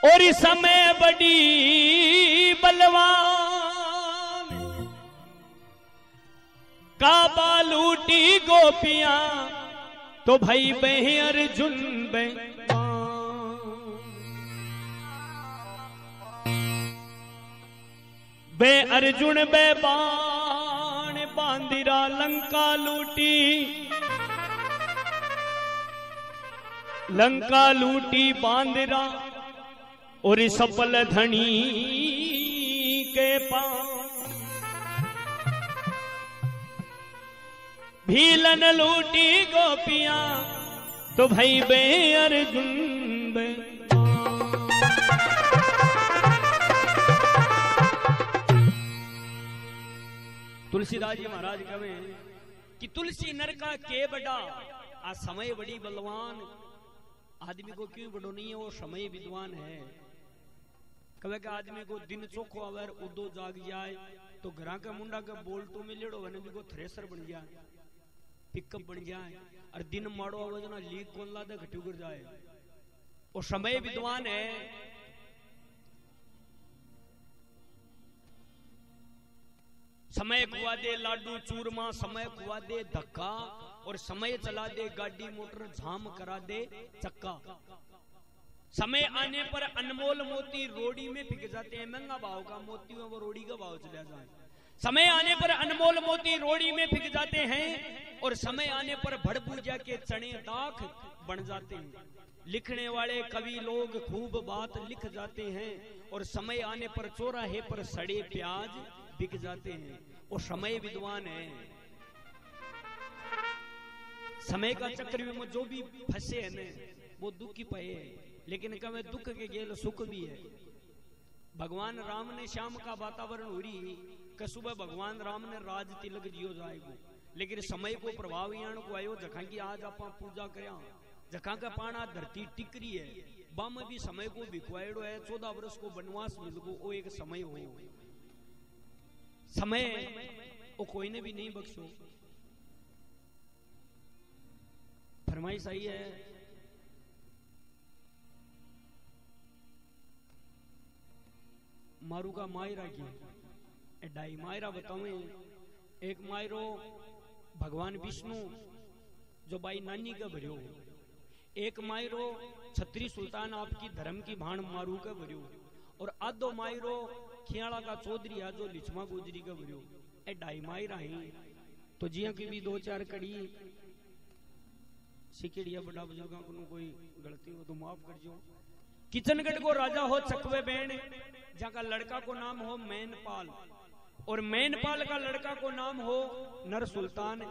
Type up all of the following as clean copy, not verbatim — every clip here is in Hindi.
और इस समय बड़ी बलवान काबा लूटी गोपियां तो भाई बह अर्जुन बे अर्जुन बे बाण बांदिरा लंका लूटी बांदिरा और सफल धनी के पांव भीलन लूटी गोपियां तो भाई बे अर्जुन बे तुलसीदास जी महाराज कहे कि तुलसी नरका के बड़ा आ समय बड़ी बलवान आदमी को क्यों बड़ो नहीं है वो समय विद्वान है। कहे कि आदमी को दिन चोखो आवे उदो जाग जाए तो घरा का मुंडा का बोल तो मिलेड़ो वने भी को थ्रेसर बन जाए पिकअप बन जाए और दिन माड़ो आवे ना लीक कोन ला दे घटी उड़ जाए वो समय विद्वान है। समय खुआ दे लाडू चूरमा समय खुआ दे धक्का और समय चला दे गाड़ी मोटर झाम करा दे चक्का। समय आने पर अनमोल मोती रोड़ी में बिक जाते हैं महंगा भाव का मोती में वो रोड़ी का भाव चला जाए। समय आने पर अनमोल मोती रोड़ी में बिक जाते हैं और समय आने पर भड़ पूजा के चने दाख बन जाते हैं। लिखने वाले कवि लोग खूब बात लिख जाते हैं और समय आने पर चौराहे पर सड़े प्याज बिक जाते हैं। वो समय विद्वान है। समय का चक्र में जो भी फंसे है न वो दुख की पाए है, लेकिन कभी दुख के गेल सुख भी है। भगवान राम ने शाम का वातावरण हो रही कि सुबह भगवान राम ने राज तिलक दियो जाएगो, लेकिन समय को प्रभाव यान को आयो जखा की आज आप पूजा करया जखा का पाना धरती टिकरी है बाम भी समय को बिकवाड़ो है। 14 वर्ष को वनवास मिल गो वो एक समय हो। समय वो कोई ने भी नहीं बख्शो। फरमाइश आई है मारू का मायरा की ढाई मायरा बतावे। एक मायरो भगवान विष्णु जो बाई नानी का भरियो, एक मायरो छत्री सुल्तान आपकी धर्म की भाण मारू का भरियो और आधो मायरो खियाला का चौधरी है जो लिचमा गुजरी का भरियो। ए ढाई मायरा ही तो जिया की भी 2-4 कड़ी सिकेड़िया बड़ा बुजुर्गों को कोई गलती हो तो माफ कर जो। किचनगढ़ को राजा हो चकवे बेन जहाँ का लड़का को नाम हो मैनपाल और मैनपाल का लड़का को नाम हो नर सुल्तान।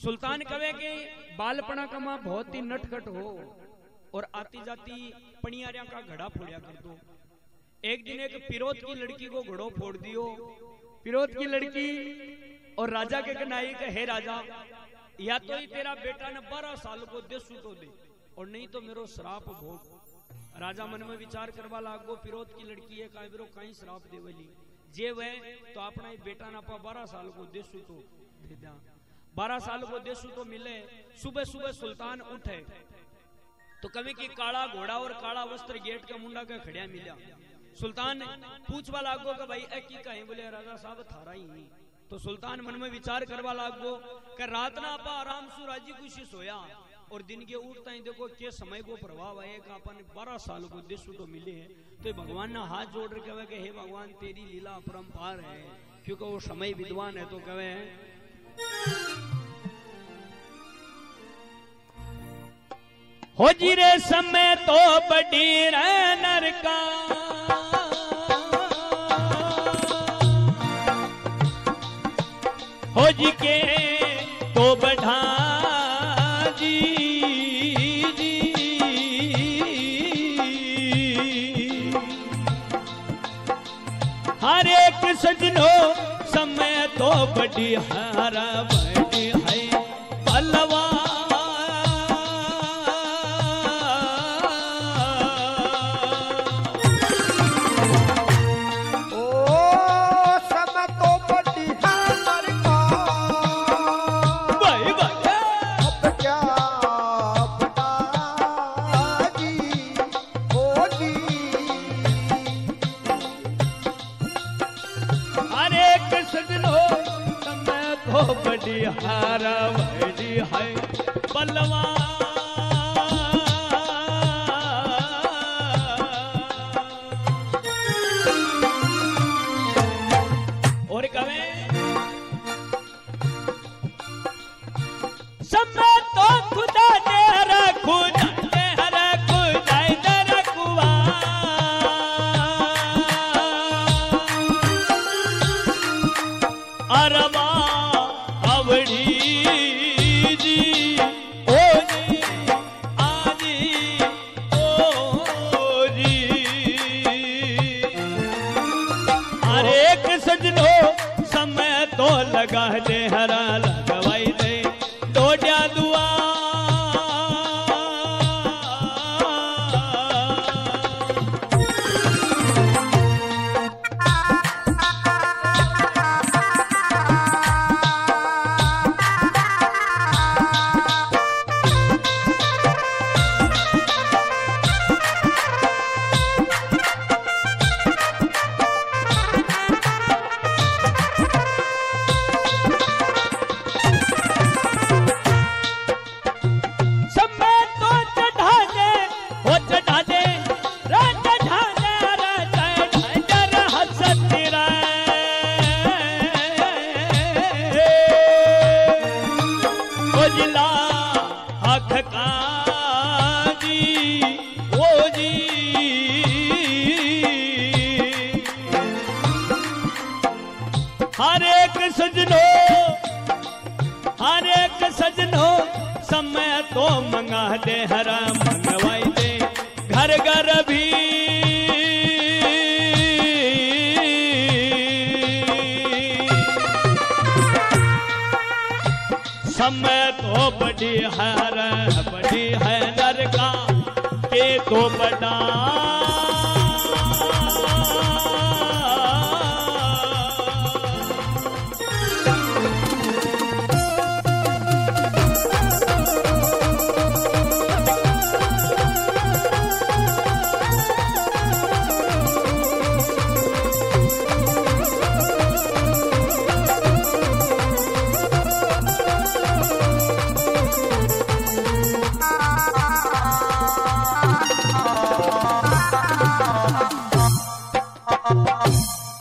सुल्तान कवे के बालपना का माँ बहुत ही नटखट हो और आती जाती पनियारिया का घड़ा फोड़िया कर दो। एक दिन एक पिरोत की लड़की को घड़ो फोड़ दियो। पिरोत की लड़की और राजा के कनाई के हे राजा या तो ही तेरा बेटा ने 12 साल को दे सूटो दे और नहीं तो मेरो श्राप भोग। राजा मन में विचार करवा लागो पिरोत की लड़की है कायरो कहीं श्राप देवली जे वे तो अपना ही बेटा ना पा 12 साल को दे सूटो दे दिया। 12 साल को दे सूटो मिले। सुबह सुबह सुल्तान उठे तो कभी की काला घोड़ा और काला वस्त्र गेट का मुंडा का खड़िया मिला। सुल्तान पूछवा लागो कि भाई ए की कहीं बोले राजा साहब थारा ही। तो सुल्तान मन में विचार करवा लागो कि रात ना आपा आराम से राजी खुशी सोया और दिन के उठता ही देखो के समय को प्रभाव है कि अपन 12 साल को देश तो मिले हैं। तो भगवान ने हाथ जोड़ कर कहे कि हे भगवान तेरी लीला अपरंपार है क्योंकि वो समय विद्वान है। तो कहे हो जी रे समय तो बड़ी रे नरका हो जी के तो बढ़ा जी हर एक सजनो समय तो बड़ी हारा बड़ी है पलवा हर बड़ी है बलवान। और कवे समय तो खुदा ने रखू लगा दे हरा लगवाई दे डोडिया दुआ। हर एक सजनो समय तो मंगा दे हरा मंगवाई दे घर घर भी समय तो बड़ी है नरका के तो बड़ा।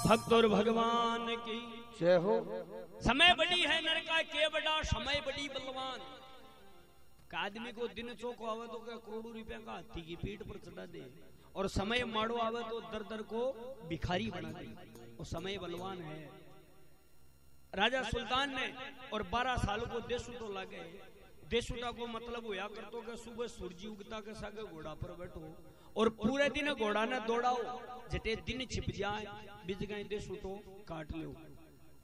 भक्त और भगवान की जय हो। समय बड़ी है नरका के बड़ा समय बड़ी बलवान। आदमी को दिन चौको आवे तो क्या करोड़ों रुपया का हाथी की पीठ पर चढ़ा दे और समय माड़ो आवे तो दर दर को भिखारी बना दे। वो समय बलवान है। राजा सुल्तान ने और 12 साल को देशुटो लागे। देशुटा को मतलब होया करतो के सुबह सूरज उगता के सागे घोड़ा पर बैठो और पूरे दिन घोड़ा ने दौड़ाओ जटे दिन छिप जाए बिज गए देशुटो काट लो।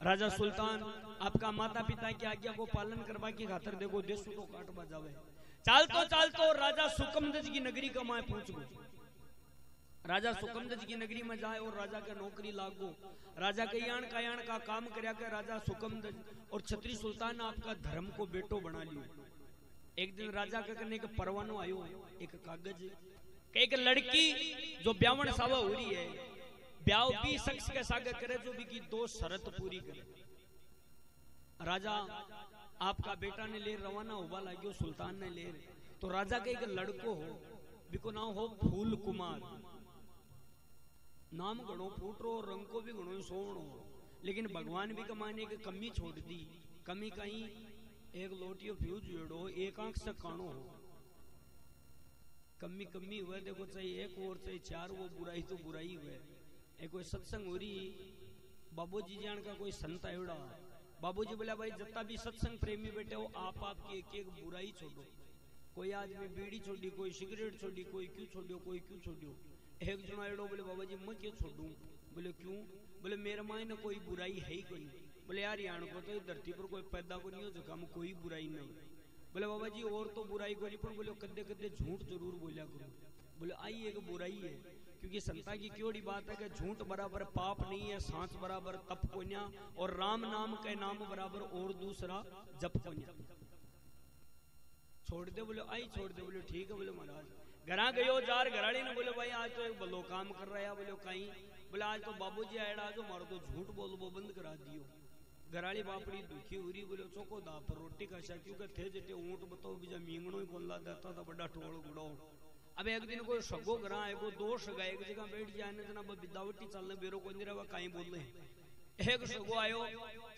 राजा सुल्तान आपका माता पिता की आज्ञा को पालन करवा की खातर देखो देशुटो काटवा जावे। चालतो राजा सुकमदज की नगरी का माए पहुंच गो। राजा सुकमदज की नगरी में जाए और राजा के नौकरी लागो। राजा के यान का काम करया के राजा सुकमदज और छत्री सुल्तान ने आपका धर्म को बेटो बना लियो। एक दिन राजा के करने के परवानो आयो एक कागज एक लड़की जो ब्यावन सावा हो रही है ब्याह भी शख्स के सागे करे जो भी की 2 शर्त पूरी करे। राजा आपका बेटा ने ले रवाना होवा लाग्यो। सुल्तान ने ले तो राजा के एक लड़को हो बिको नाम हो फूल कुमार। नाम गणो फूटरो रंग को भी गणो सोवणो लेकिन भगवान भी कमाने की कमी छोड़ दी। कमी कहीं एक लोटियो फ्यूज जोड़ो एक आंख से कानो हो कमी हुए देखो चाहिए एक और चाहिए 4 वो बुराई तो बुराई हुए। एक कोई सत्संग हो रही बाबूजी जान का कोई संत आयोड़ा बाबूजी बोला भाई जितना भी सत्संग प्रेमी बैठे हो आप आपकी एक एक बुराई छोड़ो। कोई आदमी बीड़ी छोड़ी कोई सिगरेट छोड़ी कोई क्यों छोड़ो कोई क्यों छोड़ो। एक जन आयोड़ो बोले बाबा जी मैं क्यों छोड़ू। बोले क्यों। बोले मेरे माँ ने कोई बुराई है ही कोई। बोले यार यान को तो धरती पर कोई पैदा को नहीं हो जो हम कोई बुराई नहीं। बोले बाबा जी और तो बुराई को नहीं पर बोले कदे कदे झूठ जरूर बोलिया करो। बोले आई एक बुराई है क्योंकि संता की क्योड़ी बात है कि झूठ बराबर पाप नहीं है सांस बराबर तप कोन्या और राम नाम के नाम बराबर और दूसरा जप कोन्या। छोड़ दे बोले आई छोड़ दे। बोले ठीक है। बोले महाराज घरा गयो जार घराड़ी ने बोले भाई आज तो एक भलो काम कर रहा है। बोले कहीं। बोले आज तो बाबूजी आएड़ा जो मारो तो झूठ बोलो बंद करा दियो। घराली बापड़ी दुखी उरी बोले चोको दा पर रोटी का शा क्योंकि थे जटे ऊंट बताओ बीजा मींगणो ही बोला देता था बड़ा टोल गुड़ो। अब एक दिन कोई सगो घरा है को दो सगा एक जगह बैठ जाए ना जना बिदावटी चलने बेरो को नहीं रहा कहीं बोले एक सगो आयो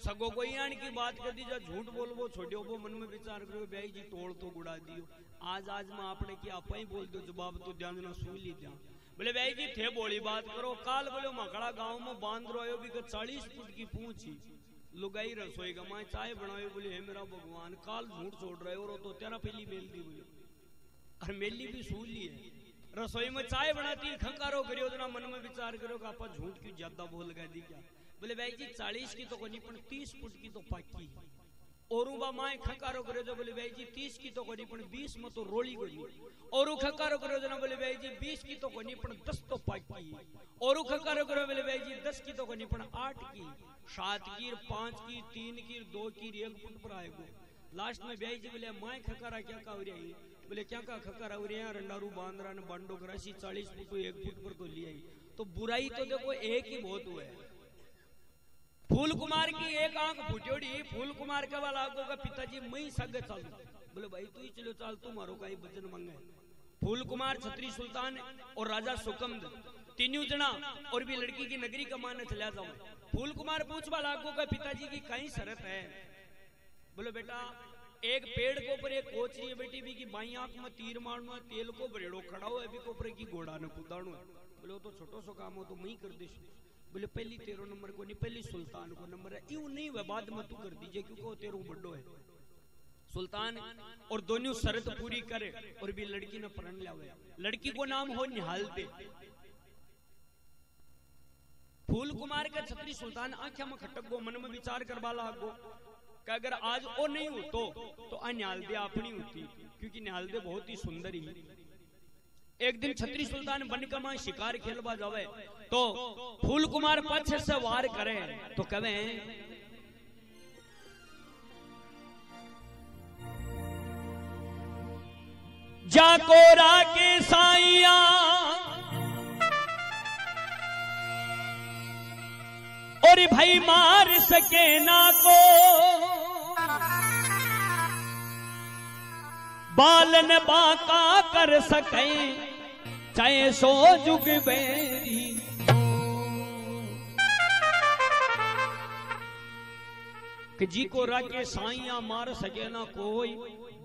सगो कोई आने की बात कर दी जा झूठ बोलबो छोड़ो वो मन में विचार करो भाई जी टोल तो गुड़ा दियो आज में आपने की आप ही बोल दो जवाब तो ध्यान देना सुन ली ध्यान बोले भाई जी थे बोली बात करो काल बोले मकड़ा गांव में बांध रहो भी 40 फुट की पूछी लुगाई रसोई का माए चाय बनाए बोले हे मेरा भगवान काल झूठ छोड़ रहे हो तो तेरा पहली मेल दी बोले और मेली भी सूल ली है रसोई में चाय बनाती खंकारो करियो तो मन में विचार करो कि आप झूठ क्यों ज्यादा बोल गए दी क्या बोले भाई जी 40 की तो कोनी पण 30 फुट की तो पाकी और माए खंकारो करो जो बोले भाई जी 30 की तो कोनी पण 20 में तो रोली कोनी और खंकारो करो जो बोले भाई जी 20 की तो कोनी पण 10 तो पाकी और खंकारो करो बोले भाई जी 10 की तो कोनी पण 8 की 7 की 5 की 3 की 2 की 1 फुट पर आएगो लास्ट में भाई जी बोले माए खकारा क्या का हो रही बोले क्या का खकारा हो रही रंडारू बांदरा ने बांडो करासी 40 फुट 1 फुट पर तो लिया तो बुराई तो देखो एक ही बहुत हुआ है। फूल कुमार की एक आंख फुटोड़ी फूल कुमार के वाला आगो का पिताजी मई सगे चल बोले भाई तू ही चलो चल तू मारो का वचन मंगे फूल कुमार छत्री सुल्तान और राजा सुकंद तीनों जना और भी लड़की की नगरी का मान चला जाओ फूल कुमार पूछ वाला आगो का पिताजी की कई शरत है बोले बेटा एक पेड़ के ऊपर एक कोच रही है बेटी भी की बाई आंख में तीर मारना तेल को बरेड़ो खड़ा हो अभी ऊपर की घोड़ा ने कुदाणो बोले तो छोटो सो काम हो तो मैं कर दे बोले पहली 13 नंबर को नहीं पहली सुल्तान को नंबर है यूं नहीं वह बाद में तू कर दीजिए क्योंकि वो 13 बड्डो है सुल्तान और दोनों शर्त पूरी करे और भी लड़की ने प्रण लावे लड़की को नाम हो निहाल दे फूल कुमार का छत्री सुल्तान आंखें में खटक गो मन में विचार करवा लागो कि अगर आज वो नहीं हो तो निहाल दे अपनी होती क्योंकि निहाल दे बहुत ही सुंदर ही एक दिन छत्री सुल्तान बन का मां शिकार खेलवा जावे तो फूल कुमार पीछे से वार करे तो कहे जाको राके साइया और भाई मार सके ना को बालन बाका कर सके चाहे सो जुग बेरी कि जी को राके साइया मार सके ना कोई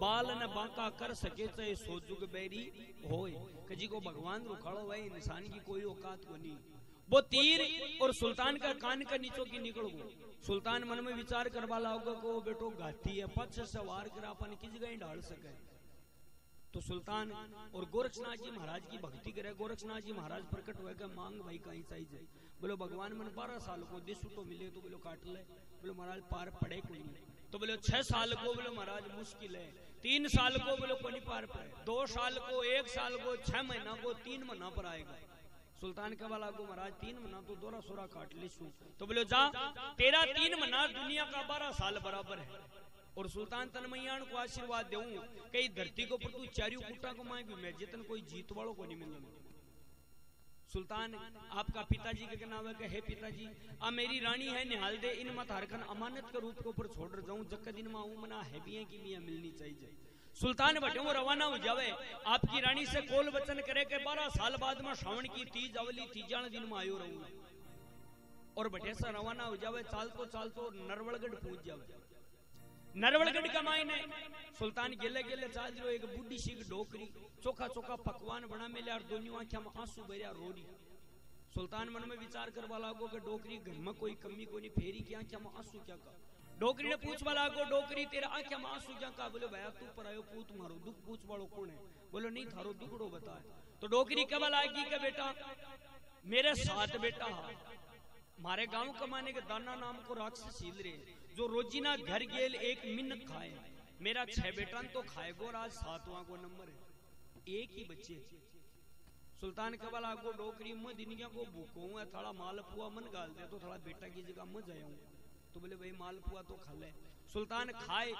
बाल न बांका कर सके चाहे सो जुग बेरी होए कि जी को भगवान रुखाड़ो भाई इंसान की कोई औकात को नहीं वो तीर और सुल्तान का कान का नीचो की निकल गो सुल्तान मन में विचार करवा लाओगा को बेटो घाटी है पक्ष सवार कर अपन की जगह डाल सके तो सुल्तान और गोरक्षनाथ जी महाराज की भक्ति करे गोरक्षनाथ जी महाराज प्रकट होगा मांग भाई कहीं चाहिए बोलो भगवान मन 12 साल को देशु तो मिले तो बोलो काट ले बोलो महाराज पार पड़े कोई नहीं तो बोलो 6 साल को बोलो महाराज मुश्किल है 3 साल को बोलो कोई पार पड़े 2 साल को 1 साल को 6 महीना को 3 महीना पर आएगा सुल्तान के वाला को महाराज 3 महीना तो दोरा सोरा काट लिसू तो बोलो जा तेरा 3 महीना दुनिया का 12 साल बराबर है और सुल्तान तनमैयान को आशीर्वाद देऊं कई धरती को पर तू चारियों कुटा को मांग मैं जितन कोई जीत वालों को नहीं मिलना सुल्तान आपका पिताजी के नाम है कि हे पिताजी आ मेरी रानी है निहाल दे इन मत हरखन अमानत के रूप के ऊपर छोड़ जाऊं जक दिन में आऊं मना है भी की मियां मिलनी चाहिए सुल्तान बटे वो रवाना हो जावे आपकी रानी से कोल वचन करे के 12 साल बाद में श्रावण की तीज अवली तीजान दिन में आयो रहूंगा और बटे से रवाना हो जावे चाल तो नरवड़गढ़ पहुंच जावे नरवड़गढ़ का मायने सुल्तान गेले गेले चाल जो एक बुढ़ी सी डोकरी चोखा चोखा पकवान बना मिले और दोनों आंखों में आंसू भरिया रोड़ी सुल्तान मन में विचार करवा लागो कि डोकरी घर में कोई कमी को नहीं फेरी की आंखों में आंसू क्या का डोकरी ने पूछवा लागो डोकरी तेरा आंखों में आंसू क्या का बोले भैया तू पर आयो पूत मारो दुख पूछ वालो कौन है बोलो नहीं थारो दुखड़ो बता तो डोकरी कब लागी के बेटा मेरे 7 बेटा मारे गांव कमाने के दाना नाम को राक्षस हिल रहे जो रोजीना घर गेल एक मिन्नत खाए मेरा 6 बेटा तो खाएगो आज 7वां को नंबर है एक ही बच्चे सुल्तान कबला को डोकरी में दुनिया को भूखो है थोड़ा माल पुआ मन गाल दे तो थोड़ा बेटा की जगह मैं जाऊं तो बोले भाई माल पुआ तो खा ले सुल्तान खाए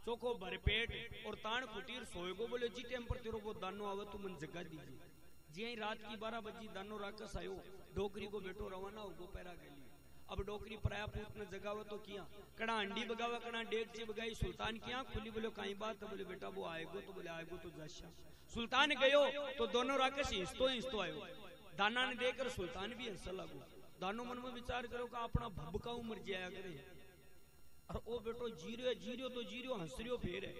चोखो भरपेट और तान कुटीर सोएगो बोले जी टाइम पर तेरो को दानो आवे तू मन जगह दीजिए जी रात की 12 बजी दानो राकस आयो डोकरी को बेटो रवाना हो गो पैरा गली अब डोकरी पराया पूत ने जगावे तो किया, कड़ा अंडी बगावे, कड़ा डेगची बगाई, सुल्तान की आंख खुली, बोले काई बात, तो बोले बेटा वो आएगो, तो बोले आएगो तो जशा। सुल्तान गयो तो दोनों राकेश हिंसतो आयो, दाना ने देकर सुल्तान भी हंस लागो। दानो मन में विचार करो कि अपना भबका उमर जाया करे, और ओ बेटो जीरो तो जीरो हंसरियो फेर है।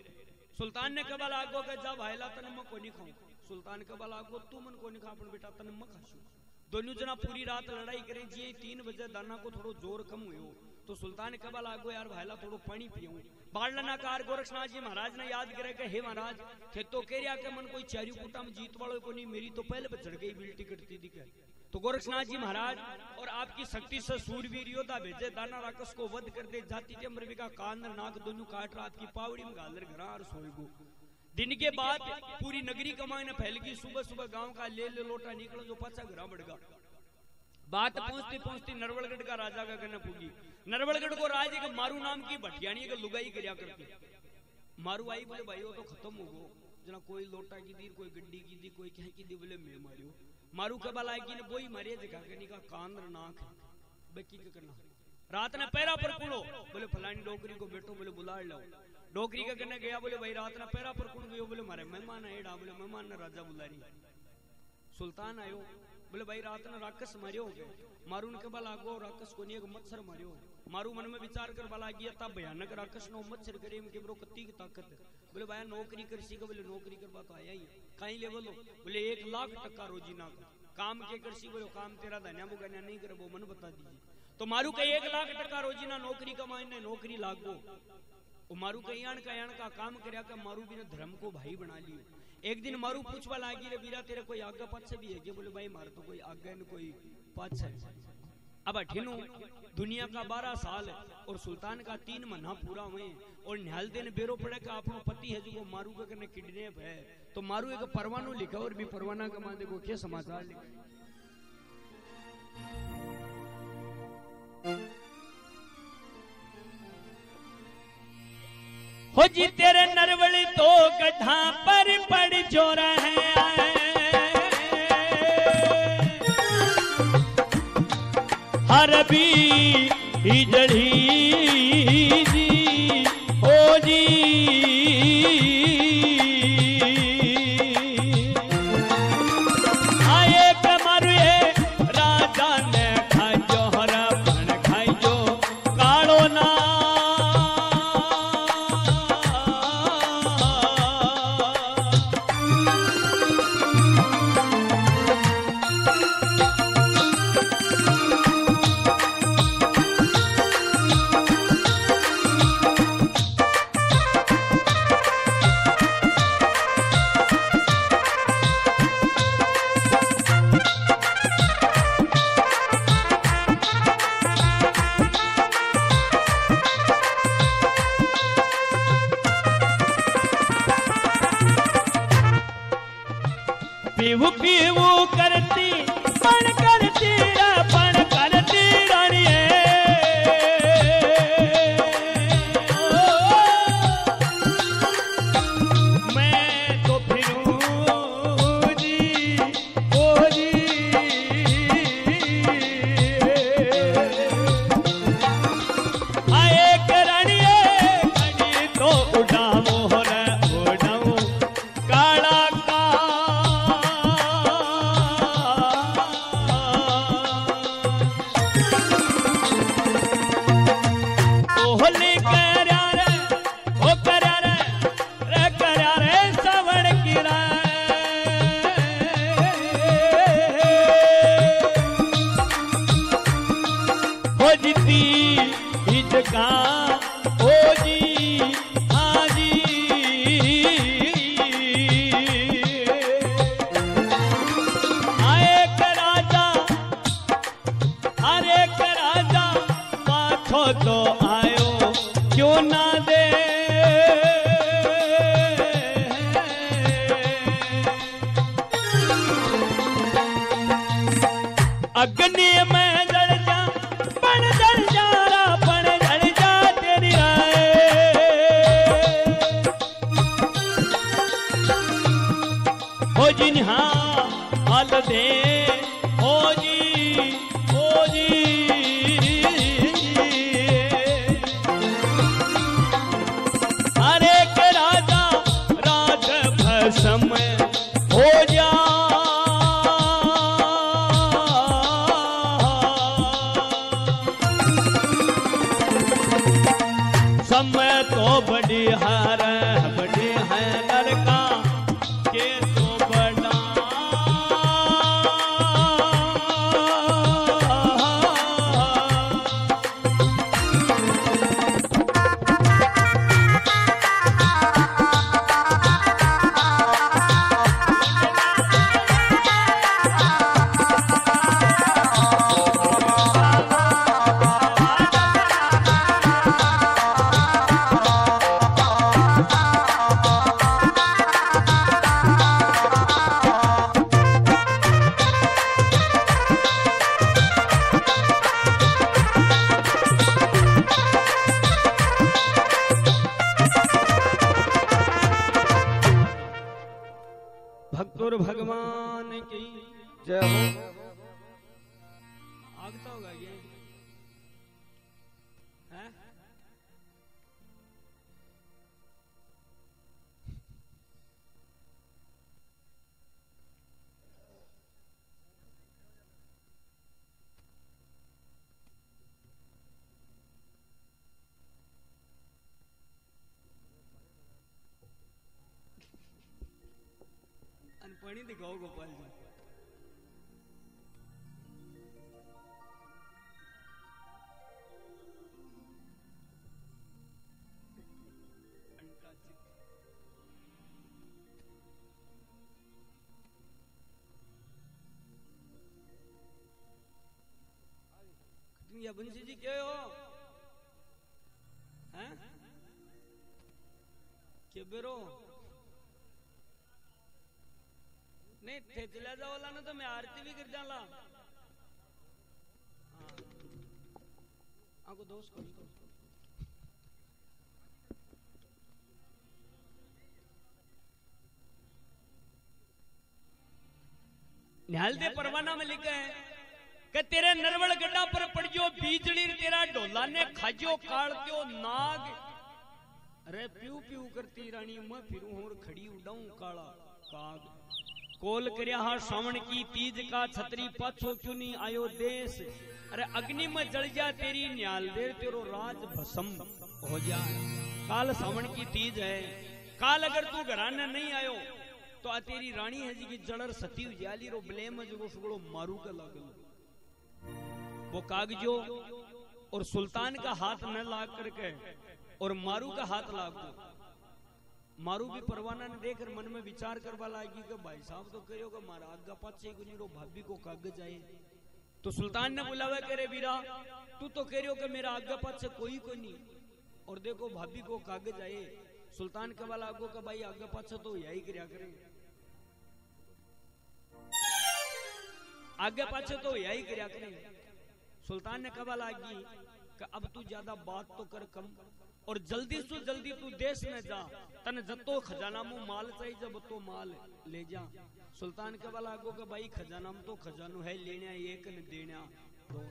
सुल्तान ने कबल आगो के जा भाईला तने मैं कोनी खाऊं, सुल्तान कबल आगो तू मन कोनी खा, अपन बेटा तने मैं खाशू। दोनों जना पूरी रात लड़ाई करें, जी 3 बजे दाना को थोड़ो जोर कम हुयो, तो सुल्तान कबल आगो यार भाईला थोड़ो पानी पियूं। बाड़नाकार गोरखनाथ जी महाराज ने याद करे कि हे महाराज खेतो केरिया के मन कोई चारियों कुटा में जीत वालों को नहीं, मेरी तो पहले चढ़ गई बिल्टी करती दिखे। तो गोरखनाथ जी महाराज और आपकी शक्ति से सूरवीर योद्धा भेजे, दाना राक्षस को वध कर दे, जाति के अमरवी का कान नाक दोनों काट रात की पावड़ी में गालर घरा और सोएगो। दिन के बाद पूरी नगरी कमाई ने फैल गई, सुबह सुबह गांव का ले लोटा निकलो जो पाचा घरा बढ़गा। बात पहुंचती पहुंचती नरवलगढ़ का राजा का कहने पूगी। नरवलगढ़ को राज एक मारू नाम की भटियानी का लुगाई करिया करती। मारू आई बोले भाई वो तो खत्म हो गो, जना कोई लोटा की दी, कोई गड्डी की दी, कोई क्या की दी, बोले मैं मारियो। मारू के बाल आएगी ने बोई मारिए जगह कनी का कान नाक है बेकी के करना। रात ने पैरा पर कुलो, बोले फलानी डोकरी को बेटो, बोले बुला लो। डोकरी का कहने गया, बोले भाई रात ने पैरा पर कुल गयो, बोले मारे मेहमान है एडा, बोले मेहमान ने राजा बुला रही। सुल्तान आयो, बोले भाई रात ने राक्षस मारियो हो गए। मारू ने के बाल आगो राक्षस को नहीं एक मच्छर मारियो। मारू मन में विचार कर बाला गया था भयानक राक्षस नो मच्छर करे के ब्रो कत्ती की ताकत। बोले भाई नौकरी कर सी, बोले नौकरी करवा तो आया ही कहीं ले बोलो, बोले 1 लाख टक्का रोजी ना काम के कर सी, बोले काम तेरा धन्या मुगन्या नहीं करे वो मन बता दीजिए। तो मारू का 1 लाख टक्का रोजी ना नौकरी कमाई ने नौकरी लागो। मारू कयाण का काम करया का मारू भी ने धर्म को भाई बना लियो। एक दिन मारू पूछवा लागी रे वीरा तेरे कोई आगे पाछे भी है क्या? बोले भाई मार तो कोई आगे न कोई पाछे। अब अठिनु दुनिया का 12 साल और सुल्तान का 3 महीना पूरा हुए और न्याल दिन बेरो पड़े का अपनो पति है जो मारू के करने किडनैप है। तो मारू एक परवानो लिखा और भी परवाना का मान देखो क्या समाचार लिखा। हो जी तेरे नरवली तो गड्ढा पर पड़ जो रहे हर भी जड़ी जी ओ जी आए कमरे राजा ने खाइयो हर बन खाइयो कालो ना पीवू पीवू करती पण करती रानिए मैं तो फिरूं जी ओ जी आए रानिए खड़ी तो उड़ावो उड़ाऊं काला का ओ जी हाँ जी आए राजा अरे राजा पाछो तो आयो क्यों ना दे अग्नि में जल जा पण जल जा हाल दे ओ जी जय हो। आगता होगा ये है? पानी दिखाओ गोपाल जी। बंसी जी क्या हो हैं? के बेरो नहीं थे चला जाओ ना तो मैं आरती भी कर जाला। आपको दोस्त को निहाल दे परवाना में लिखा है कि तेरे नरवल गड्ढा पर पड़ियो बीजड़ी तेरा ढोला ने खाजो काढ़त्यो नाग। अरे प्यू प्यू करती रानी मैं फिरू और खड़ी उड़ाऊं काला काग। कोल करया हा श्रावण की तीज का छतरी पाछो क्यों नहीं आयो देश। अरे अग्नि में जल जा तेरी न्याल देर तेरो राज भस्म हो जाए। काल श्रावण की तीज है, काल अगर तू घराने नहीं आयो तो आ तेरी रानी है जी की जड़र सती उजाली रो ब्लेम जो सुगड़ो मारू का लगल। वो कागजो और सुल्तान का हाथ न लाग करके और मारू का हाथ लाग दो। मारू भी परवाना ने देखकर मन में विचार करवा लागी कि भाई साहब तो कहो कि मारा आगा पाछे गुनीरो भाभी को कागज आए। तो सुल्तान ने बुलावा करे वीरा तू तो कह रहे हो कि मेरा आगा पाछे कोई को नहीं और देखो भाभी को कागज आए। सुल्तान के वाला आगो का भाई आगा पाछे तो यही करया करे, आगे पाछे तो यही करया करे। सुल्तान ने कहा लागी कि अब तू ज्यादा बात तो कर कम और जल्दी से जल्दी तू देश में जा, तन जतो खजाना मु माल चाहिए जब तो माल ले जा। सुल्तान के वाला आगो का भाई खजाना में तो खजानो है लेना एक न देना दो।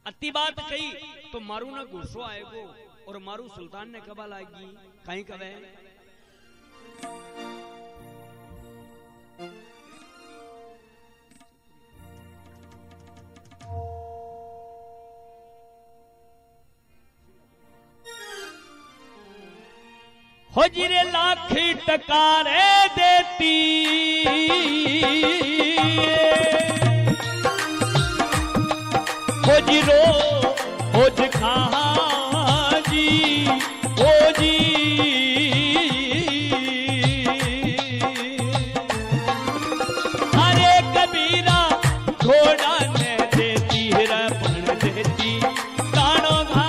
अति बात कही तो मारू ना गुस्सो आएगो और मारू सुल्तान ने कबा लागी कहीं कवे हो जिरे लाखी टकारे देती हो जिरो हो खा जी हो जी अरे कबीरा घोड़ा ने देती रपण देती कानो घा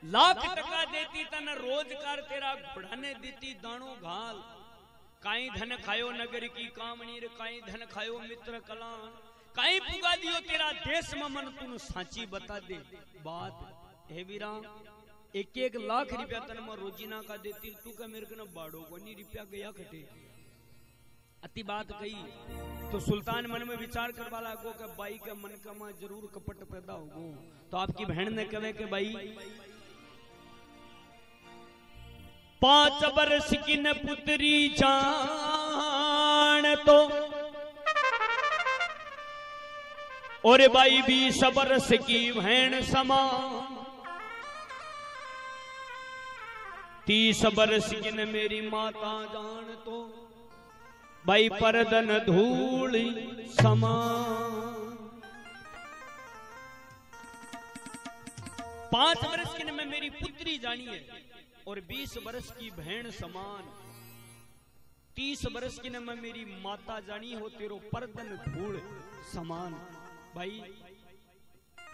लाख टका देती तन रोजगार तेरा बढ़ाने देती दाणो घाल। काई धन खायो नगर की कामणी रे काई धन खायो मित्र कलान काई पुगा दियो तेरा देश में मन तू साची बता दे बात हे वीरा। एक एक लाख रुपया तन में रोजीना का देती तू का मेरे को न बाड़ो को नहीं रुपया गया कटे। अति बात कही तो सुल्तान मन में विचार करवा लागो कि बाई के मन का में जरूर कपट पैदा होगो। तो आपकी बहन ने कहे कि भाई 5 वर्ष की न पुत्री जान तो और भाई 20 वर्ष की बहन समान 30 वर्ष की न मेरी माता जान तो भाई परदन धूल समान। 5 वर्ष की न मैं मेरी पुत्री जानी है और 20 वर्ष की बहन समान। 30 बरस की न मैं मेरी माता जानी हो तेरो परदन धूल समान। भाई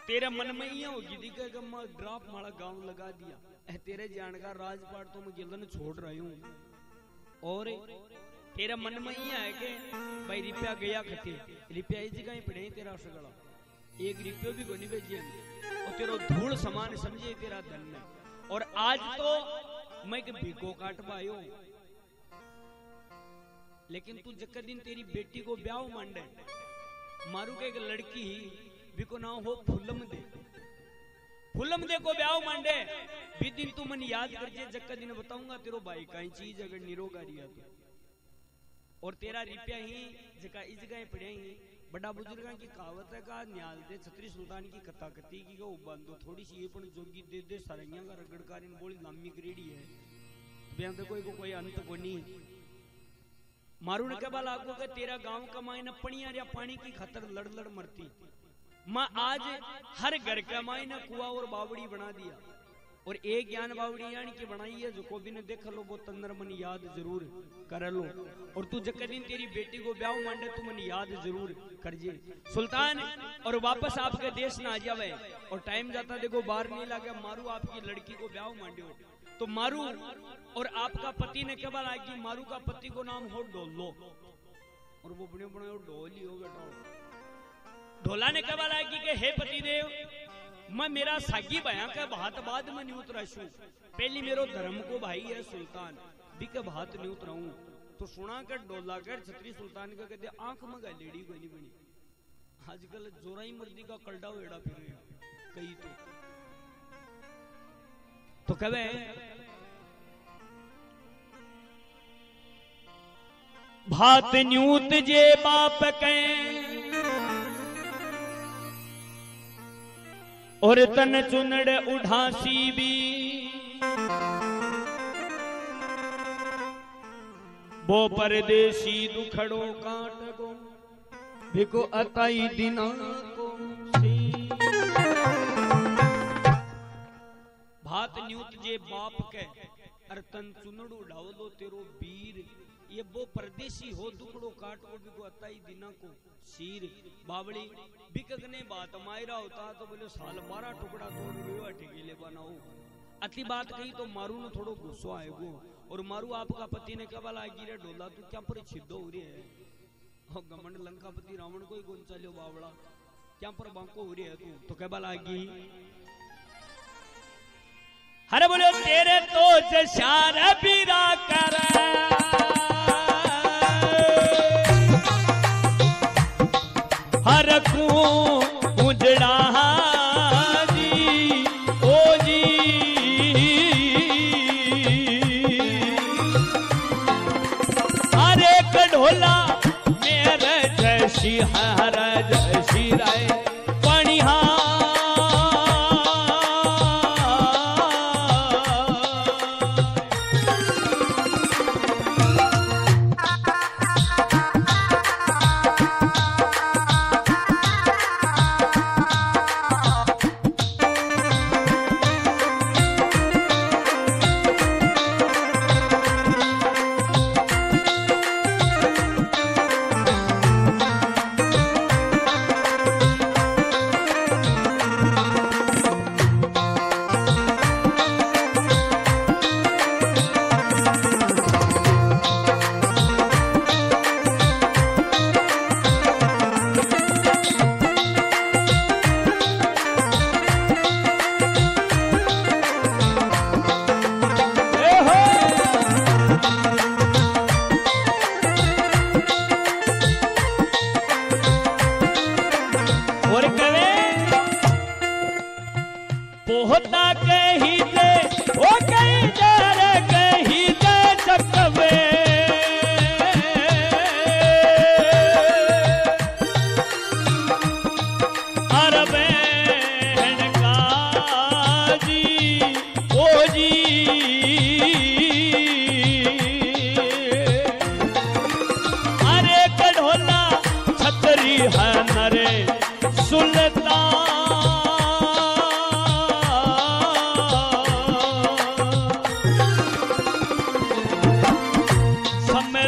तेरे मन में ही होगी थी कि मैं ड्राप माला गांव लगा दिया, तेरे जान का राजपाट तो मैं गिलन छोड़ रही हूँ। और तेरा मन में ही है कि भाई रिपया गया खते, रिपया इस जगह पड़े तेरा सगड़ा, एक रिपयो भी कोनी भेजिए और तेरा धूल समान समझे तेरा धन है। और आज तो मैं के भिगो काट पायो, लेकिन तू जक्कर दिन तेरी बेटी को ब्याह मांडे, मारू के एक लड़की बिको नाम हो फुलम दे, फुलम दे को ब्याह मांडे भी दिन तू मन याद कर जे, जक्कर दिन बताऊंगा तेरो भाई कहीं चीज अगर निरोगा रिया तो। और तेरा रिपया ही जगह इस जगह पड़े ही बड़ा बुजुर्गा की कहावत है का न्याल दे छतरी सुल्तान की कथा कती की को बांधो थोड़ी सी ये पण जोगी दे दे सरैया का रगड़कार इन बोली लामी करेड़ी है ब्याह पे कोई अंत को नहीं। मारू ने के बाल आगो के तेरा गांव कमाए न पणिया या पानी की खतर लड़ लड़ मरती, मैं आज हर घर कमाए न कुआ और बावड़ी बना दिया, और एक ज्ञान बावड़ी यानी की बनाई है जो को भी ने देख लो वो तंदर मन याद जरूर कर लो। और तू जक्कर दिन तेरी बेटी को ब्याह मांडे तू मन याद जरूर कर जे सुल्तान, और वापस आपके देश ना आ जावे और टाइम जाता देखो बाहर नहीं लगे। मारू आपकी लड़की को ब्याह मांडो तो मारू और आपका पति ने क्या बोला कि मारू का पति को नाम हो डोलो, और वो बने बने ढोल ही हो बेटा। ढोला ने क्या बोला कि हे पति देव मैं मेरा सागी भया का भात बाद में नहीं उतराशू, पहली मेरो धर्म को भाई है सुल्तान भी के भात नहीं उतराऊं। तो सुना कर डोला कर छतरी सुल्तान का कहते आंख में लेडी कोई नहीं बनी, आजकल जोराई मर्दी का कलडा वेड़ा फिर कई तो कहे भात न्यूत जे बाप के और तन चुनड़ उठासी भी, वो परदेसी दुखड़ो काट गो भिको अताई दिना को सी। भात न्यूत जे बाप के और तन चुनड़ उड़ावलो तेरो वीर, ये वो परदेसी हो दुखड़ो काट को भी को अताई दिना को शीर। बावड़ी बिकने बात मायरा होता तो बोले साल 12 टुकड़ा तोड़ लियो ठेकेले बनाओ। अति बात कही तो मारू ने थोड़ो गुस्सा आएगो, और मारू आपका पति ने क्या बोला गिरे डोला तू क्या पर छिद्दो हो रही है, और गमंड लंकापति रावण को ही कौन चलो बावड़ा क्या पर बांको हो रही है तू। तो क्या बोला हरे बोले तेरे तो जशार बीरा कर हर को उजड़ा जी ओ जी, हरे ढोला मेरे जैसी हर जैसी राय पणिहा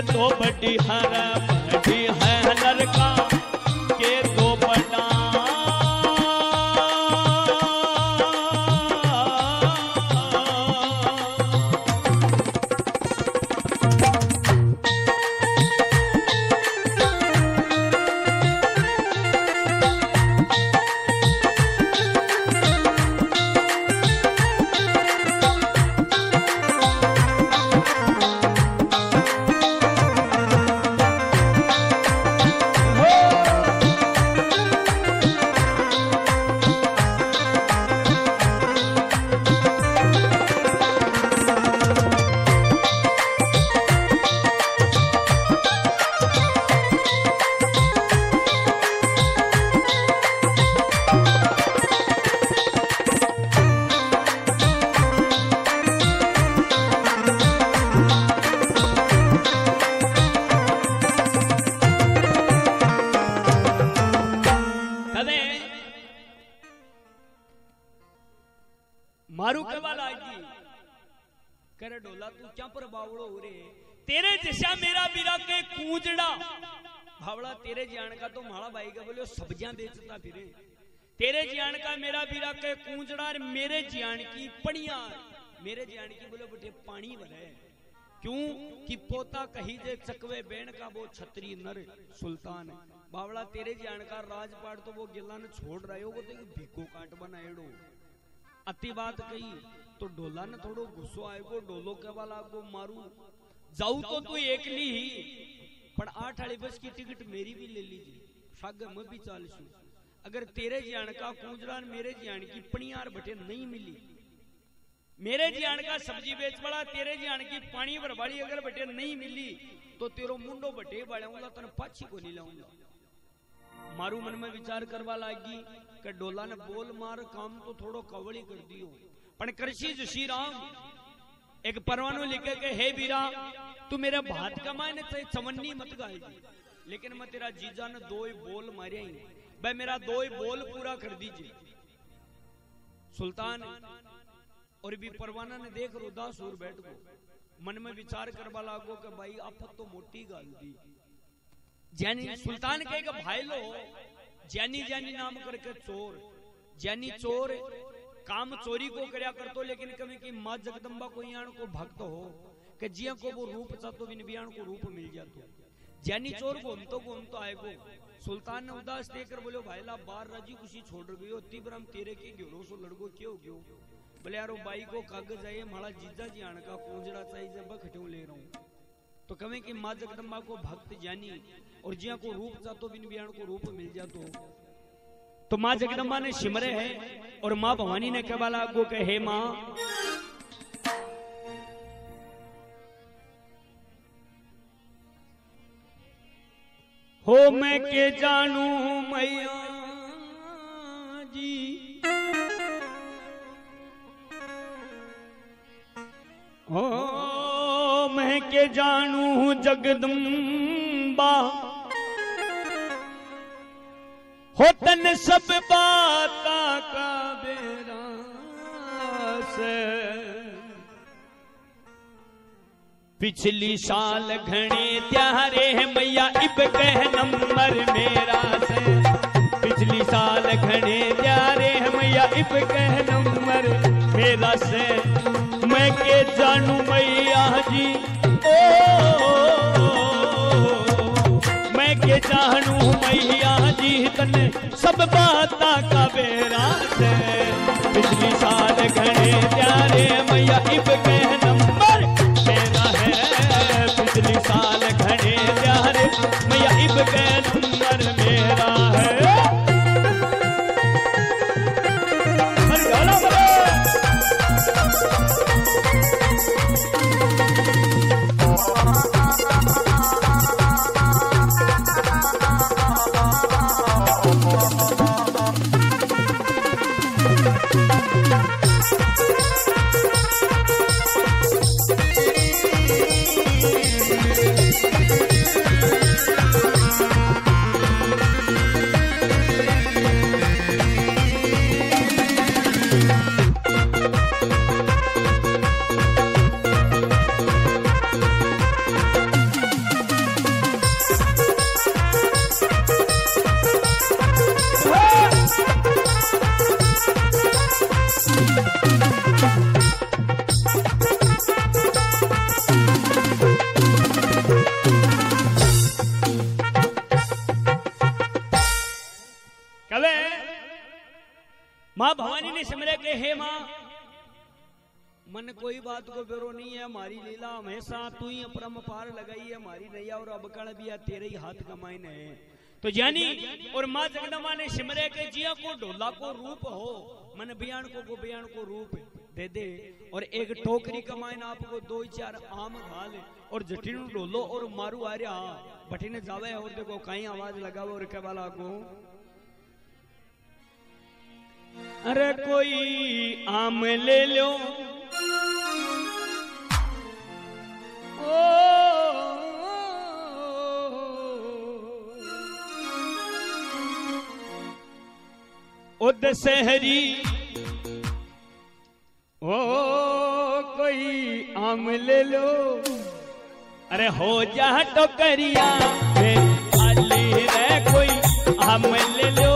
तो बड़ी है लड़का के दो बड़ा मारू के वाला आएगी करे डोला तू क्या पर बावड़ो हो रे तेरे जैसा मेरा बीरा के कूंजड़ा भावड़ा तेरे जान का तो माड़ा भाई का बोले सब्जियां बेचता फिरे तेरे जान का मेरा बीरा के कूंजड़ा मेरे जान की पड़िया मेरे जान की बोले बेटे पानी भरे क्यों कि पोता कही जे चकवे बेन का वो छत्री नर सुल्तान बावड़ा तेरे जान का राजपाट तो वो गिला ने छोड़ रहे हो तो भिक्को काट बनाएड़ो अति बात कही तो डोला ने थोड़ो गुस्सो आएगो डोलो के वाला को मारू जाऊ तो तू एकली ही पर 8 वाली बस की टिकट मेरी भी ले लीजिए साग मैं भी चालू अगर तेरे जान का कूंजड़ा मेरे जान की पणियार बटे नहीं मिली मेरे जान का सब्जी बेच बड़ा तेरे जान की पानी भरवाड़ी अगर बटे नहीं मिली तो तेरो मुंडो बटे बढ़ाऊंगा तन पाछी को नहीं लाऊंगा मारू मन में विचार करवा लागी कि डोला ने बोल मार काम तो थोड़ो कवड़ी कर दियो पण कृषि जशी राम एक परवानो लिखे के हे बीरा तू मेरा भात कमाए ने चाहे चवन्नी मत गाएगी लेकिन मैं तेरा जीजा ने 2 ही बोल मारे ही भाई मेरा 2 ही बोल पूरा कर दीजिए सुल्तान और भी परवाना ने देख उदास और बैठ गो मन में विचार करवा लागो कि भाई आफत तो मोटी गाल दी जैनी सुल्तान कहेगा भाई लो जैनी जैनी नाम करके चोर जैनी चोर काम चोरी को करया करतो लेकिन कभी की माँ जगदम्बा को यान को भक्त हो कि जिया को वो रूप चाहतो बिन बियान को रूप मिल जातो जैनी चोर घूमतो आएगो सुल्तान ने उदास देखकर बोलो भाई ला बार राजी खुशी छोड़ गयो तीब्रम तेरे के गिरो सो लड़को क्यों गयो बोले यारो बाई को कागज आए माला जीजा जी आने का कूंजड़ा चाहिए जब खटू ले रहा हूं तो कहें कि माँ जगदम्बा को भक्त जानी और जिया को रूप चाहतो बिन बियान को रूप मिल जातो तो माँ जगदम्बा ने सिमरे है और माँ भवानी ने कहवाला को कहे माँ हो मैं के जानू मैया जी हो मैं के जानू जगदम्बा हो तन सब बाता का बेरा से पिछली साल घने त्यारे मैया इब कह नंबर मेरा से पिछली साल घने त्यारे मैया इब कह नंबर मेरा से मैं के जानू मैया जी मैं के जानू मैया जी तने सब बाता का बेरा से पिछली साल घने त्यारे मैया इब कह नंबर मेरा है पिछली साल घने त्यारे मैया इब कह नंबर मेरा है माँ भवानी ने सिमरे के हे माँ मन कोई बात को बेरो नहीं है, हमारी लीला हमेशा तू ही अपरम पार लगाई है, हमारी नैया और अब कण भी तेरे ही हाथ कमाइन है। तो जानी और माँ जगदम्बा ने सिमरे के जिया को ढोला को रूप हो, मन बयान को बयान को रूप दे दे, और एक टोकरी कमाइन आपको 2-4 आम घाल और जटिन ढोलो और मारू आ रहा बटिने जावे और देखो कहीं आवाज लगाओ और के वाला को अरे कोई आम ले लो ओ दशहरी ओ कोई आम ले लो, अरे हो जा टोकरिया खाली रे कोई आम ले लो,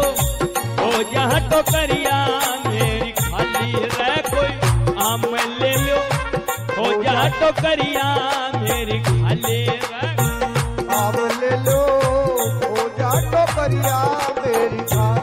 हो जा टोकरिया मेरी खाली रे कोई आम ले लो, हो जा टोकरिया मेरी खाली रे आम ले लो, हो जा टोकरिया मेरी खाली।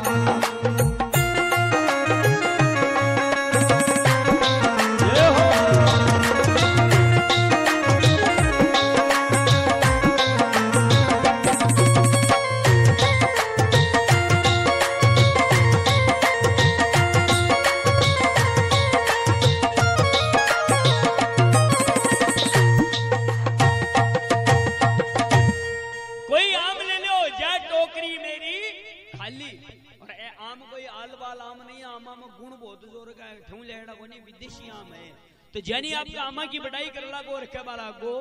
विदेशी आम है। तो जानी आपका आमा की बढ़ाई कर लागो और क्या बाला को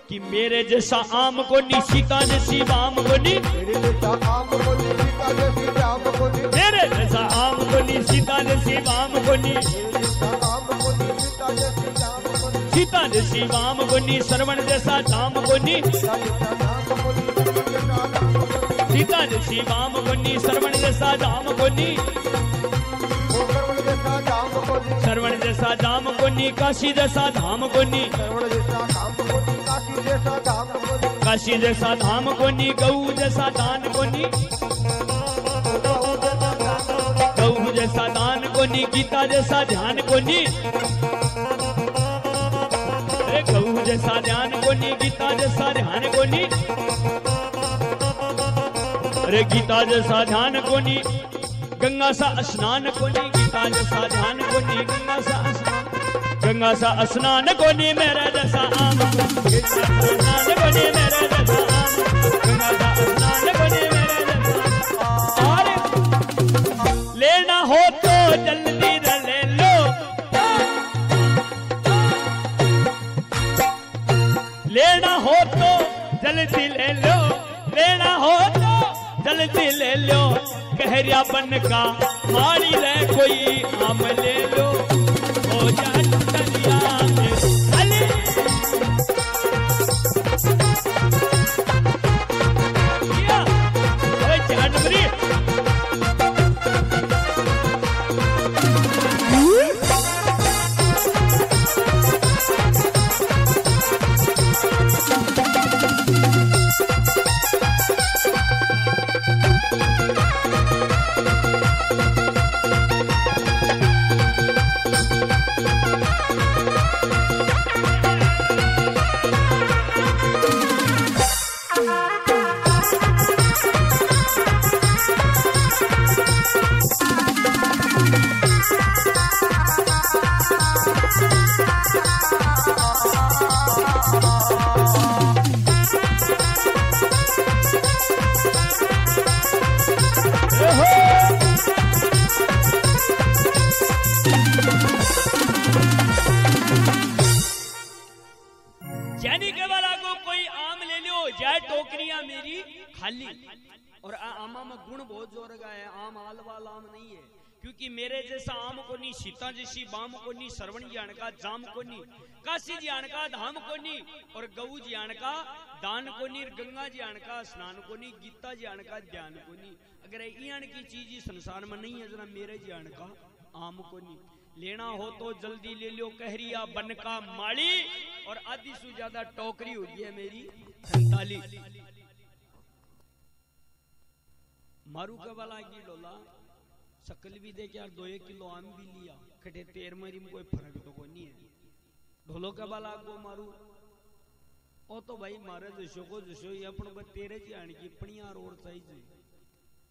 कि मेरे जैसा आम को नी सीता जैसी आम को नी, मेरे जैसा आम को नी सीता जैसी आम को नी, मेरे जैसा आम को नी सीता जैसी आम को नी, सीता जैसी आम को नी, श्रवण जैसा धाम को नी, सीता जैसी आम को नी, श्रवण जैसा धाम को नी, श्रवण जैसा धाम को नी, काशी जैसा धाम को नी, काशी जैसा धाम को नी, गऊ जैसा दान को नी, गऊ जैसा दान को नी, गीता जैसा ध्यान को नी, अरे गऊ जैसा ध्यान को नी, गीता जैसा ध्यान को नी, अरे गीता जैसा ध्यान को नी, गंगा सा स्नान को नी, गीता जैसा ध्यान को नी, गंगा सा स्नान, गंगा सा स्नान को नी, मेरे जैसा आम, स्नान को नी मेरे जैसा आम, गंगा सा स्नान को नी मेरे जैसा। और लेना हो तो जल्दी ले लो, लेना हो तो जल्दी ले लो, लेना हो तो जल्दी ले लो, कहरिया बन का मारी ले कोई आम ले लो, हो जा टोकरिया खाली। ओए जानवरी जानी के वाला को कोई आम ले लो जाए टोकरियां मेरी खाली। और आमा में गुण बहुत जोर का है, आम आल वाला आम नहीं है, क्योंकि मेरे जैसा आम को नहीं, सीता जैसी बाम को नहीं, श्रवण ज्ञान का जाम को नहीं, काशी ज्ञान का धाम को नहीं, और गऊ ज्ञान का दान को नहीं, गंगा ज्ञान का स्नान को नहीं, गीता ज्ञान का ध्यान को नहीं। अगर ज्ञान की चीज संसार में नहीं है जरा मेरे ज्ञान का आम को नहीं। लेना हो तो जल्दी ले लो कहरिया बन का माली, और आधी से ज्यादा टोकरी हो गई है मेरी 47 मारू के वाला की डोला शकल भी देख यार 2-1 किलो आम भी लिया कटे तेर मरी में कोई फर्क तो कोई नहीं है ढोलो के बाला आगो मारू ओ तो भाई मारे जशो को जशो ये अपन को तेरे जी आने की पणियार और चाहिए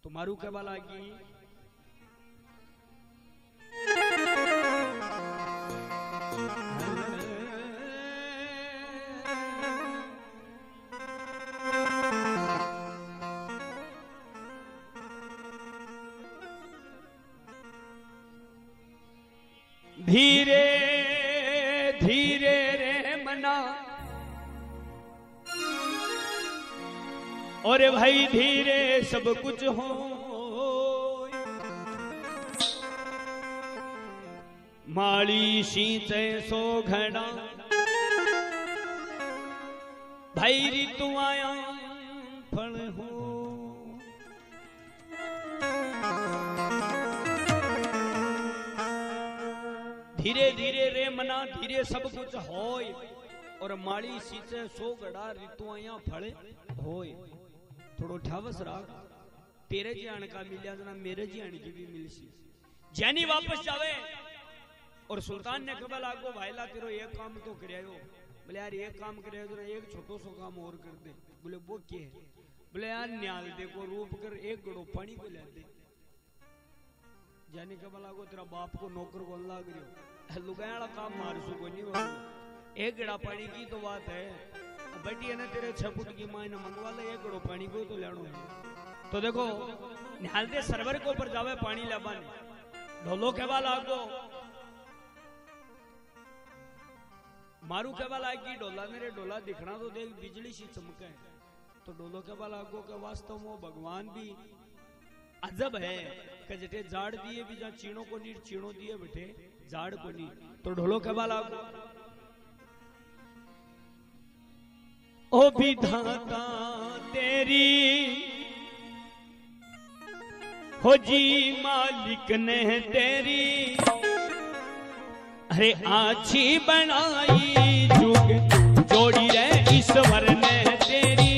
तो मारू के बाला की धीरे धीरे रे मना और भाई धीरे सब कुछ हो माली सींचे सो घड़ा भाई ऋतु आया फल हो धीरे धीरे रे मना धीरे सब कुछ होय और माड़ी सींचे सो घड़ा ऋतु आया फल होय थोड़ो ठावस राख तेरे जान का मिलिया जना मेरे जान की भी मिलसी जैनी वापस जावे और सुल्तान ने कबल आगो भाईला तेरो एक काम तो करयो बोले यार एक काम करयो जरा एक छोटो सो काम और कर दे बोले वो क्या है बोले यार न्याल दे को रूप कर एक गड़ो पानी को ले दे जाने कबल आगो तेरा बाप को नौकर को लाग रही लुगाया काम मारसू को नहीं एक गड़ा पानी की तो बात है बेटी है ना तेरे 6 फुट की माँ ने मंगवा ले एक गड़ो पानी को तो लेनो है तो देखो निहाल दे सरवर को ऊपर जावे पानी लाबाने ढोलो के वाला आगो मारू के वाला की डोला मेरे डोला दिखना तो देख बिजली सी चमके तो डोलो के वाला आगो के वास्तव में भगवान भी अजब है कि जटे जाड़ दिए भी जहाँ चीणों को नीर चीणों दिए बेटे जाड़ को नी तो ढोलो के वाला ओ विधाता तेरी हो जी मालिक ने तेरी अरे आछी बनाई जुग जोड़ी रे ईश्वर ने तेरी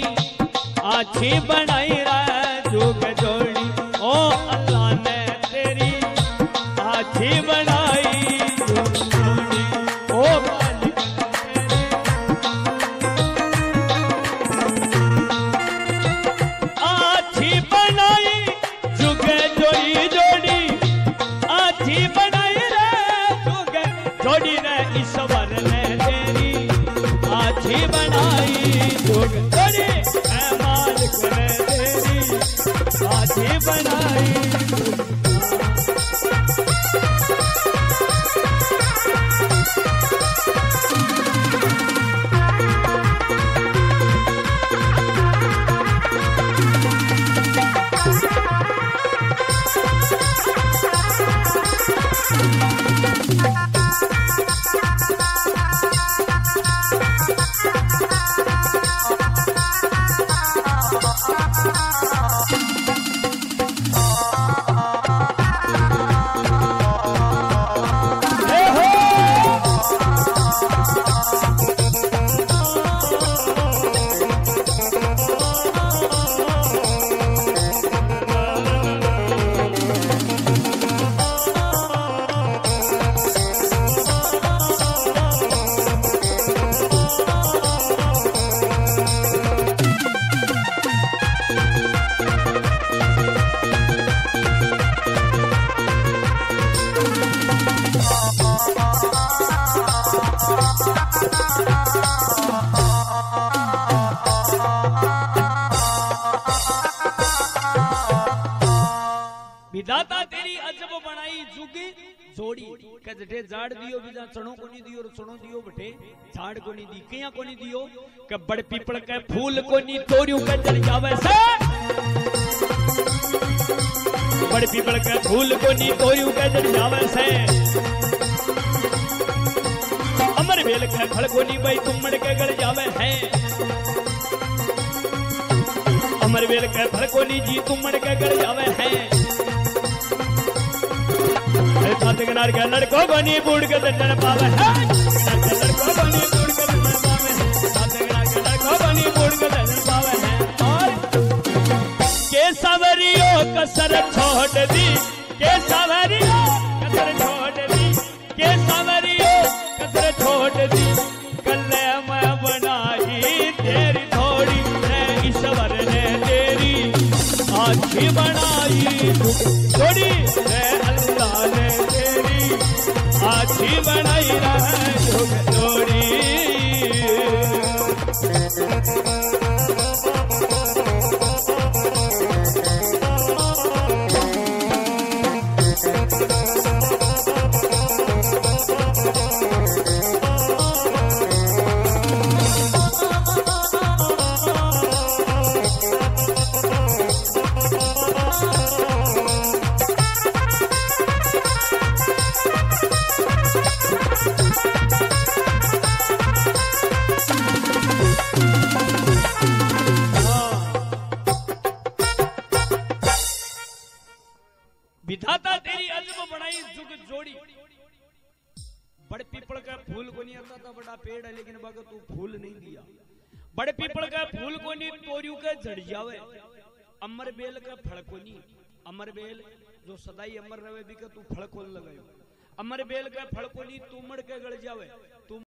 आछी बनाई रे जुग जोड़ी ओ अल्लाह ने तेरी आछी बनाई जुग जोड़ी ओ मालिक आछी बनाई जुग जोड़ी जोड़ी आछी बनाई जोड़ी रे ईश्वर ने तेरी आछी बनाई जुग जोड़ी ऐ मालिक ने तेरी आछी बनाई विधाता तेरी अजब बनाई जुग जोड़ी कजटे झाड़ दियो बिजा चणो को नहीं दियो और चणो दियो बटे झाड़ को नहीं दी किया को नहीं दियो के बड़ पीपल के फूल को नहीं तोरियो के जल जावे से बड़ पीपल के फूल को नहीं तोरियो के जल जावे से अमर बेल के फल को नहीं भाई तुमड़ के गल जावे है अमर बेल के फल को नहीं जी तुमड़ के गल जावे है सातगनार के लड़कों को नहीं बूढ़ के दंडन पावे लड़कों को नहीं बूढ़ के दंडन पावे सातगनार के लड़कों को नहीं बूढ़ के दंडन पावे है और के सवरियों कसर छोड़ दी के सावरियो कसर छोड़ दी, के सावरियो कसर छोड़ दी, कल्ले मैं बनाई तेरी थोड़ी रे ईश्वर ने तेरी आँखी बनाई थोड़ी रे अल्लाह ने तेरी आँखी बनाई रे थोड़ी। विधाता तेरी अजब बनाई जुग जोड़ी, बड़े पीपल का फूल को नहीं आता था, बड़ा पेड़ है लेकिन बाग तू फूल नहीं दिया। बड़े पीपल का फूल को नहीं तोरियों के झड़ जावे, अमर बेल का फल को नहीं, अमर बेल जो सदाई अमर रहे भी का तू फल खोल लगायो, अमर बेल का फल को नहीं तू मड़ के गड़ जावे, तू